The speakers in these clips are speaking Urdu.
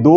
2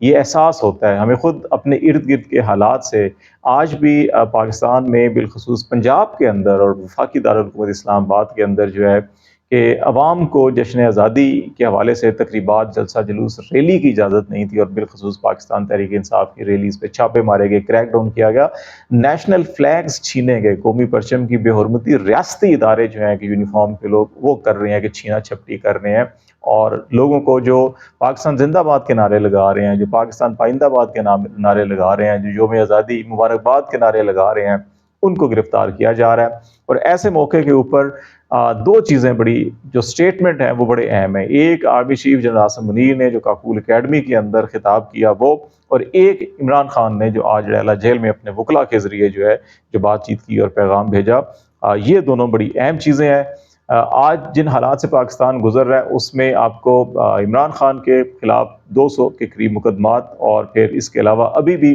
یہ احساس ہوتا ہے ہمیں خود اپنے ارد گرد کے حالات سے۔ آج بھی پاکستان میں بالخصوص پنجاب کے اندر اور وفاقی دارالحکومت اسلام آباد کے اندر جو ہے کہ عوام کو جشن آزادی کے حوالے سے تقریبات، جلسہ جلوس، ریلی کی اجازت نہیں تھی، اور بالخصوص پاکستان تحریک انصاف کی ریلیز پہ چھاپے مارے گئے، کریک ڈاؤن کیا گیا، نیشنل فلیگز چھینے گئے، قومی پرچم کی بے حرمتی ریاستی ادارے جو ہیں کہ یونیفارم کے لوگ وہ کر رہے ہیں کہ چھینا چھپٹی کر رہے ہیں، اور لوگوں کو جو پاکستان زندہ باد کے نعرے لگا رہے ہیں، جو پاکستان پائندہ باد کے نعرے لگا رہے ہیں، جو یوم آزادی مبارکباد کے نعرے لگا رہے ہیں، ان کو گرفتار کیا جا رہا ہے۔ اور ایسے موقع کے اوپر دو چیزیں بڑی جو سٹیٹمنٹ ہیں وہ بڑے اہم ہیں۔ ایک army chief general Asim Munir نے جو کاکول اکیڈمی کے اندر خطاب کیا وہ، اور ایک عمران خان نے جو آج ریلا جیل میں اپنے وکلاء کے ذریعے جو ہے جو بات چیت کی اور پیغام بھیجا۔ یہ دونوں بڑی اہم چیزیں ہیں۔ آج جن حالات سے پاکستان گزر رہا ہے اس میں آپ کو عمران خان کے خلاف 200 کے قریب مقدمات، اور پھر اس کے علاوہ ابھی بھی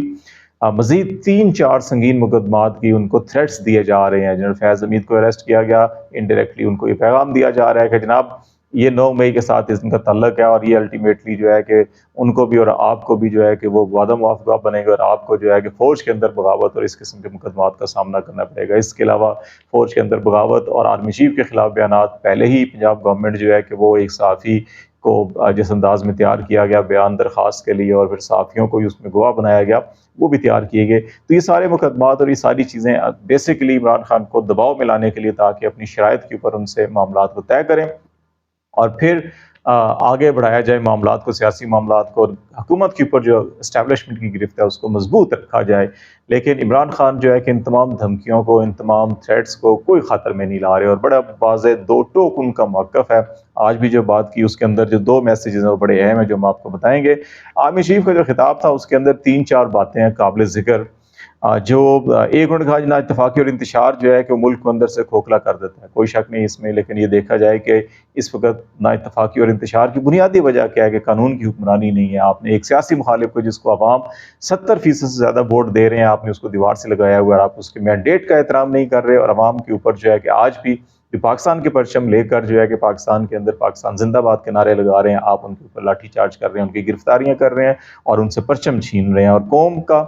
مزید 3-4 سنگین مقدمات کی ان کو تھریٹس دیے جا رہے ہیں۔ جنرل فیض حمید کو اریسٹ کیا گیا، انڈائریکٹلی ان کو یہ پیغام دیا جا رہا ہے کہ جناب یہ 9 مئی کے ساتھ ان کا تعلق ہے، اور یہ الٹیمیٹلی جو ہے کہ ان کو بھی اور آپ کو بھی جو ہے کہ وہ وعدہ موافقہ بنے گا، اور آپ کو جو ہے کہ فوج کے اندر بغاوت اور اس قسم کے مقدمات کا سامنا کرنا پڑے گا۔ اس کے علاوہ فوج کے اندر بغاوت اور آرمی چیف کے خلاف بیانات، پہلے ہی پنجاب گورنمنٹ جو ہے کہ وہ ایک صحافی کو جس انداز میں تیار کیا گیا بیان درخواست کے لیے، اور پھر صحافیوں کو اس میں گواہ بنایا گیا، وہ بھی تیار کیے گئے۔ تو یہ سارے مقدمات اور یہ ساری چیزیں بیسیکلی عمران خان کو دباؤ میں لانے کے لیے، تاکہ اپنی شرائط کے اوپر ان سے معاملات کو طے کریں اور پھر آگے بڑھایا جائے معاملات کو، سیاسی معاملات کو، اور حکومت کے اوپر جو اسٹیبلشمنٹ کی گرفت ہے اس کو مضبوط رکھا جائے۔ لیکن عمران خان جو ہے کہ ان تمام دھمکیوں کو، ان تمام تھریٹس کو کوئی خاطر میں نہیں لا رہے، اور بڑا واضح دو ٹوک ان کا موقف ہے۔ آج بھی جو بات کی اس کے اندر جو 2 میسیجز ہیں وہ بڑے اہم ہیں جو ہم آپ کو بتائیں گے۔ آرمی چیف کا جو خطاب تھا اس کے اندر 3-4 باتیں ہیں قابل ذکر، جو ایک انہوں نے کہا نا اتفاقی اور انتشار جو ہے کہ وہ ملک کو اندر سے کھوکھلا کر دیتا ہے، کوئی شک نہیں اس میں، لیکن یہ دیکھا جائے کہ اس وقت نا اتفاقی اور انتشار کی بنیادی وجہ کیا ہے کہ قانون کی حکمرانی نہیں ہے۔ آپ نے ایک سیاسی مخالف کو جس کو عوام 70% سے زیادہ ووٹ دے رہے ہیں، آپ نے اس کو دیوار سے لگایا ہوا ہے، آپ اس کے مینڈیٹ کا احترام نہیں کر رہے، اور عوام کے اوپر جو ہے کہ آج بھی جو پاکستان کے پرچم لے کر جو ہے کہ پاکستان کے اندر پاکستان زندہ باد کے نعرے لگا رہے ہیں، آپ ان کے اوپر لاٹھی چارج کر رہے ہیں، ان کی گرفتاریاں کر رہے ہیں اور ان سے پرچم چھین رہے ہیں۔ اور قوم کا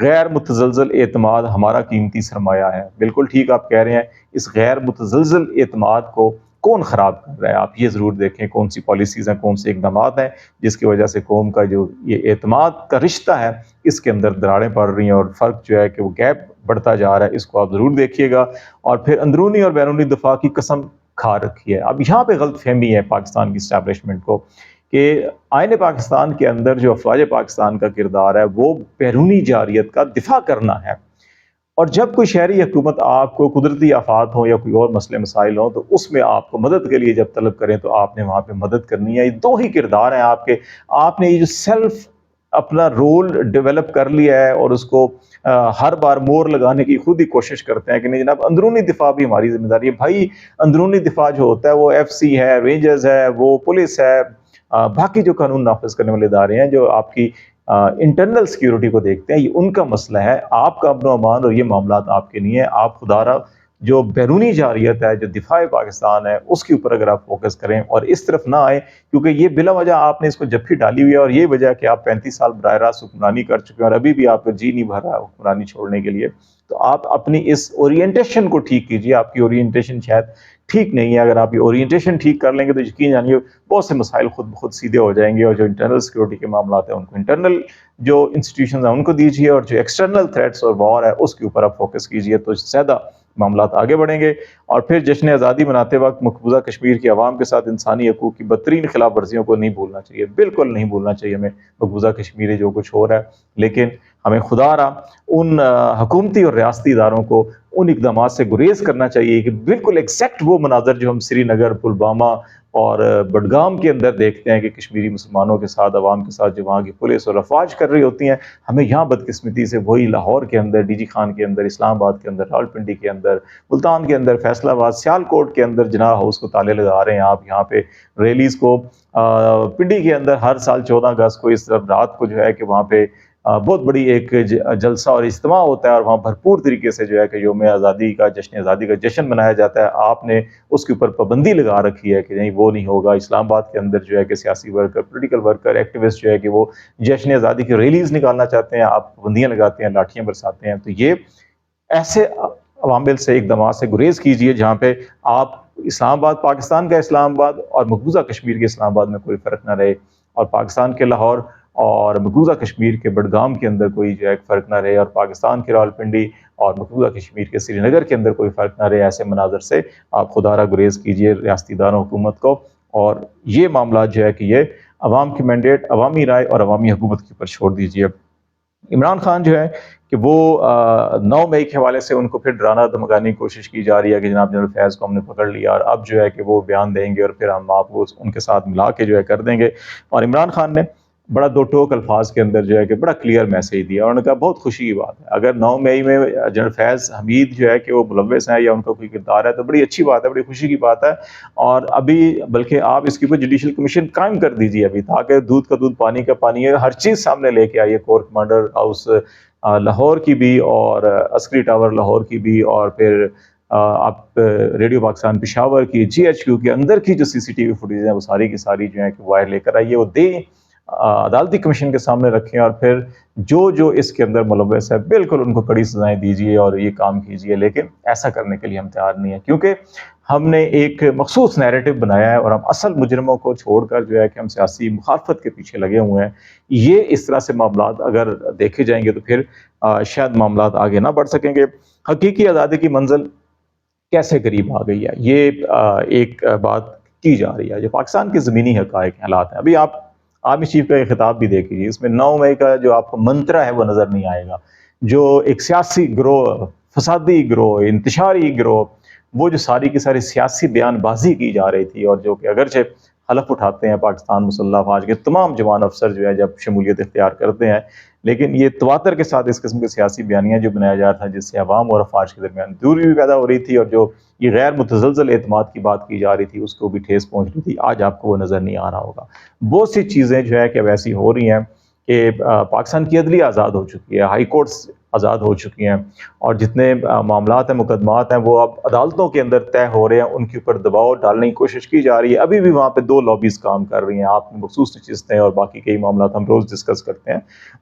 غیر متزلزل اعتماد ہمارا قیمتی سرمایہ ہے۔ بالکل ٹھیک آپ کہہ رہے ہیں، اس غیر متزلزل اعتماد کو کون خراب کر رہا ہے؟ آپ یہ ضرور دیکھیں کون سی پالیسیز ہیں، کون سے اقدامات ہیں جس کی وجہ سے قوم کا جو یہ اعتماد کا رشتہ ہے اس کے اندر دراڑیں پڑ رہی ہیں، اور فرق جو ہے کہ وہ گیپ بڑھتا جا رہا ہے۔ اس کو آپ ضرور دیکھیے گا، اور پھر اندرونی اور بیرونی دفاع کی قسم کھا رکھی ہے۔ اب یہاں پہ غلط فہمی ہے پاکستان کی اسٹیبلشمنٹ کو کہ آئین پاکستان کے اندر جو افواج پاکستان کا کردار ہے وہ بیرونی جارحیت کا دفاع کرنا ہے، اور جب کوئی شہری حکومت آپ کو قدرتی آفات ہوں یا کوئی اور مسئلے مسائل ہوں تو اس میں آپ کو مدد کے لیے جب طلب کریں تو آپ نے وہاں پہ مدد کرنی ہے۔ یہ 2 ہی کردار ہیں آپ کے۔ آپ نے یہ جو سیلف اپنا رول ڈیولپ کر لیا ہے اور اس کو ہر بار مور لگانے کی خود ہی کوشش کرتے ہیں کہ نہیں جناب اندرونی دفاع بھی ہماری ذمہ داری ہے۔ بھائی اندرونی دفاع جو ہوتا ہے وہ ایف سی ہے، رینجرز ہے، وہ پولیس ہے، باقی جو قانون نافذ کرنے والے ادارے ہیں جو آپ کی انٹرنل سیکیورٹی کو دیکھتے ہیں، یہ ان کا مسئلہ ہے۔ آپ کا امن و امان اور یہ معاملات آپ کے نہیں ہیں۔ آپ خدا را جو بیرونی جارحیت ہے، جو دفاع پاکستان ہے، اس کے اوپر اگر آپ فوکس کریں اور اس طرف نہ آئیں، کیونکہ یہ بلا وجہ آپ نے اس کو جپھی ڈالی ہوئی ہے، اور یہ وجہ کہ آپ 35 سال براہ راست حکمرانی کر چکے ہیں اور ابھی بھی آپ کا جی نہیں بھر رہا حکمرانی چھوڑنے کے لیے۔ تو آپ اپنی اس اورینٹیشن کو ٹھیک کیجیے۔ آپ کی اورینٹیشن شاید ٹھیک نہیں ہے۔ اگر آپ یہ اورینٹیشن ٹھیک کر لیں گے تو یقین جانیے بہت سے مسائل خود بخود سیدھے ہو جائیں گے، اور جو انٹرنل سیکیورٹی کے معاملات ہیں ان کو انٹرنل جو انسٹیٹیوشنز ہیں ان کو دیجیے، اور جو ایکسٹرنل تھریٹس اور وار ہے اس کے اوپر آپ فوکس کیجیے، تو زیادہ معاملات آگے بڑھیں گے۔ اور پھر جشن آزادی مناتے وقت مقبوضہ کشمیر کی عوام کے ساتھ انسانی حقوق کی بدترین خلاف ورزیوں کو نہیں بھولنا چاہیے، بالکل نہیں بھولنا چاہیے ہمیں۔ مقبوضہ کشمیر جو کچھ ہو رہا ہے، لیکن ہمیں خدا را ان حکومتی اور ریاستی اداروں کو ان اقدامات سے گریز کرنا چاہیے کہ بالکل ایگزیکٹ وہ مناظر جو ہم سری نگر، پلوامہ اور بڈگام کے اندر دیکھتے ہیں کہ کشمیری مسلمانوں کے ساتھ، عوام کے ساتھ جو وہاں کی پولیس اور افواج کر رہی ہوتی ہیں، ہمیں یہاں بدقسمتی سے وہی لاہور کے اندر، ڈی جی خان کے اندر، اسلام آباد کے اندر، راولپنڈی کے اندر، ملتان کے اندر، فیصل آباد، سیالکوٹ کے اندر جناح ہاؤس کو تالے لگا رہے ہیں آپ یہاں پہ ریلیز کو۔ پنڈی کے اندر ہر سال 14 اگست کو اس طرف رات کو جو ہے کہ وہاں پہ بہت بڑی ایک جلسہ اور اجتماع ہوتا ہے اور وہاں بھرپور طریقے سے جو ہے کہ یوم آزادی کا جشن منایا جاتا ہے. آپ نے اس کے اوپر پابندی لگا رکھی ہے کہ نہیں وہ نہیں ہوگا. اسلام آباد کے اندر جو ہے کہ سیاسی ورکر، پولیٹیکل ورکر، ایکٹیوسٹ جو ہے کہ وہ جشن آزادی کی ریلیز نکالنا چاہتے ہیں، آپ پابندیاں لگاتے ہیں، لاٹھیاں برساتے ہیں. تو یہ ایسے عوامل سے اقدامات سے گریز کیجئے جہاں پہ آپ اسلام آباد، پاکستان کا اسلام آباد اور مقبوضہ کشمیر کے اسلام آباد میں کوئی فرق نہ رہے، اور پاکستان کے لاہور اور مقبوضہ کشمیر کے بڈگام کے اندر کوئی جو ہے فرق نہ رہے، اور پاکستان کے راولپنڈی اور مقبوضہ کشمیر کے سری نگر کے اندر کوئی فرق نہ رہے. ایسے مناظر سے آپ خدارہ گریز کیجئے ریاستی اداروں حکومت کو، اور یہ معاملات جو ہے کہ یہ عوام کی مینڈیٹ، عوامی رائے اور عوامی حکومت کے اوپر چھوڑ دیجئے. عمران خان جو ہے کہ وہ 9 مئی کے حوالے سے ان کو پھر ڈرانا دھمکانے کی کوشش کی جا رہی ہے کہ جناب جنرل فیض کو ہم نے پکڑ لیا اور اب جو ہے کہ وہ بیان دیں گے اور پھر ہم آپ کو ان کے ساتھ ملا کے جو ہے کر دیں گے. اور عمران خان نے بڑا دو ٹوک الفاظ کے اندر جو ہے کہ بڑا کلیئر میسیج دیا، اور انہوں نے کہا بہت خوشی کی بات ہے اگر 9 مئی میں جنرل فیض حمید جو ہے کہ وہ ملوث ہیں یا ان کا کوئی کردار ہے تو بڑی اچھی بات ہے، بڑی خوشی کی بات ہے. اور ابھی بلکہ آپ اس کے اوپر جوڈیشل کمیشن قائم کر دیجیے ابھی، تاکہ دودھ کا دودھ پانی کا پانی ہے، ہر چیز سامنے لے کے آئیے. کور کمانڈر ہاؤس لاہور کی بھی، اور عسکری ٹاور لاہور کی بھی، اور پھر آپ ریڈیو پاکستان پشاور کی، GHQ کے اندر کی جو CCTV فوٹیج ہیں وہ ساری کی ساری جو ہیں کہ وائر لے کر آئیے، وہ دیں عدالتی کمیشن کے سامنے رکھیں، اور پھر جو اس کے اندر ملوث ہے بالکل ان کو کڑی سزائیں دیجیے اور یہ کام کیجیے. لیکن ایسا کرنے کے لیے ہم تیار نہیں ہیں، کیونکہ ہم نے ایک مخصوص نیریٹو بنایا ہے اور ہم اصل مجرموں کو چھوڑ کر جو ہے کہ ہم سیاسی مخالفت کے پیچھے لگے ہوئے ہیں. یہ اس طرح سے معاملات اگر دیکھے جائیں گے تو پھر شاید معاملات آگے نہ بڑھ سکیں گے. حقیقی آزادی کی منزل کیسے قریب آ گئی ہے، یہ ایک بات کی جا رہی ہے جو پاکستان کے زمینی حقائق حالات ہیں. ابھی آپ آرمی چیف کا یہ خطاب بھی دیکھ لیجیے، اس میں 9 مئی کا جو آپ کو منترا ہے وہ نظر نہیں آئے گا. جو ایک سیاسی گروہ، فسادی گروہ، انتشاری گروہ، وہ جو ساری کی ساری سیاسی بیان بازی کی جا رہی تھی، اور جو کہ اگرچہ حلف اٹھاتے ہیں پاکستان مسلح افواج کے تمام جوان افسر جو ہے جب شمولیت اختیار کرتے ہیں، لیکن یہ تواتر کے ساتھ اس قسم کے سیاسی بیانیاں جو بنایا جا رہا تھا جس سے عوام اور افواج کے درمیان دوری بھی پیدا ہو رہی تھی، اور جو یہ غیر متزلزل اعتماد کی بات کی جا رہی تھی اس کو بھی ٹھیس پہنچ رہی تھی، آج آپ کو وہ نظر نہیں آ رہا ہوگا. بہت سی چیزیں جو ہے کہ اب ایسی ہو رہی ہیں کہ پاکستان کی عدلیہ آزاد ہو چکی ہے، ہائی کورٹس آزاد ہو چکی ہیں، اور جتنے معاملات ہیں، مقدمات ہیں، وہ اب عدالتوں کے اندر طے ہو رہے ہیں، ان کے اوپر دباؤ ڈالنے کی کوشش کی جا رہی ہے. ابھی بھی وہاں پہ 2 لابیز کام کر رہی ہیں، آپ مخصوص نشستیں اور باقی کئی معاملات ہم روز ڈسکس کرتے ہیں.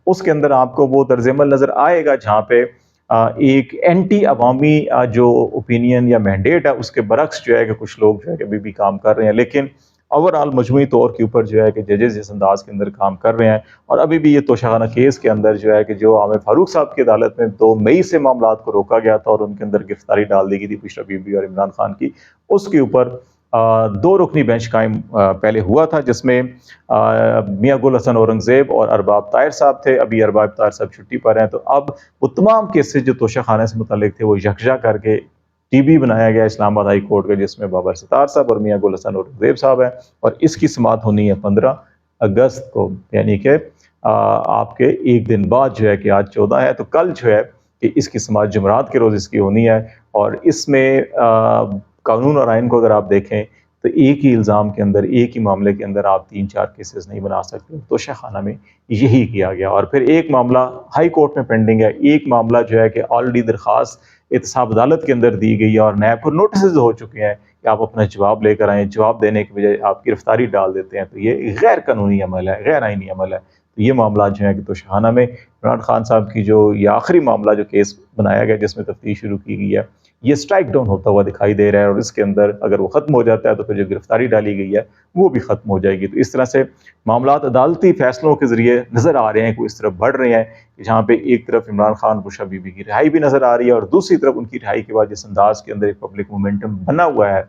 اس کے اندر آپ کو وہ طرز عمل نظر آئے گا جہاں پہ ایک اینٹی عوامی جو اوپینین یا مینڈیٹ ہے اس کے برعکس جو ہے کہ کچھ لوگ جو ہے کہ ابھی بھی کام کر رہے ہیں. لیکن اوورآل مجموعی طور کے اوپر جو ہے کہ ججز اس انداز کے اندر کام کر رہے ہیں. اور ابھی بھی یہ توشہ کیس کے اندر جو ہے کہ جو عامر فاروق صاحب کی عدالت میں 2 مئی سے معاملات کو روکا گیا تھا اور ان کے اندر گرفتاری ڈال دی گئی تھی بشرا بی بی اور عمران خان کی، اس کے اوپر 2 رکنی بینچ قائم پہلے ہوا تھا جس میں میاں گل حسن اورنگزیب اور ارباب طاہر صاحب تھے. ابھی ارباب طاہر صاحب چھٹی پر ہیں، تو اب وہ تمام کیسز جو توشہ خانے سے متعلق تھے وہ یکجا کر کے TB بنایا گیا اسلام آباد ہائی کورٹ کا، جس میں بابر ستار صاحب اور میاں گل حسن اورنگزیب صاحب ہیں. اور اس کی سماعت ہونی ہے 15 اگست کو، یعنی کہ آپ کے ایک دن بعد جو ہے کہ آج 14 ہے، تو کل جو ہے کہ اس کی سماعت جمعرات کے روز اس کی ہونی ہے. اور اس میں قانون اور آئین کو اگر آپ دیکھیں تو ایک ہی الزام کے اندر، ایک ہی معاملے کے اندر آپ 3-4 کیسز نہیں بنا سکتے. توشہ خانہ میں یہی کیا گیا، اور پھر ایک معاملہ ہائی کورٹ میں پینڈنگ ہے، ایک معاملہ جو ہے کہ آلریڈی درخواست احتساب عدالت کے اندر دی گئی ہے اور نیب کو نوٹسز ہو چکے ہیں کہ آپ اپنا جواب لے کر آئیں. جواب دینے کی بجائے آپ گرفتاری ڈال دیتے ہیں، تو یہ غیر قانونی عمل ہے، غیر آئینی عمل ہے. تو یہ معاملات جو ہیں کہ توشہ خانہ میں عمران خان صاحب کی جو یہ آخری معاملہ جو کیس بنایا گیا جس میں تفتیش شروع کی گئی ہے، یہ سٹرائک ڈاؤن ہوتا ہوا دکھائی دے رہا ہے. اور اس کے اندر اگر وہ ختم ہو جاتا ہے تو پھر جو گرفتاری ڈالی گئی ہے وہ بھی ختم ہو جائے گی. تو اس طرح سے معاملات عدالتی فیصلوں کے ذریعے نظر آ رہے ہیں کہ اس طرف بڑھ رہے ہیں، جہاں پہ ایک طرف عمران خان بشرا بی بی کی رہائی بھی نظر آ رہی ہے، اور دوسری طرف ان کی رہائی کے بعد جس انداز کے اندر ایک پبلک مومنٹم بنا ہوا ہے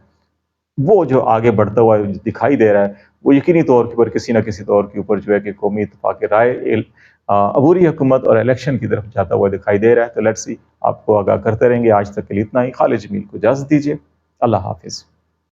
وہ جو آگے بڑھتا ہوا دکھائی دے رہا ہے، وہ یقینی طور کے اوپر کسی نہ کسی طور کے اوپر جو ہے کہ قومی اتفاق رائے، عبوری حکومت اور الیکشن کی طرف جاتا ہوا دکھائی دے رہا ہے. تو لیٹس سی، آپ کو آگاہ کرتے رہیں گے. آج تک کے لیے اتنا ہی. خالد جمیل کو اجازت دیجیے. اللہ حافظ.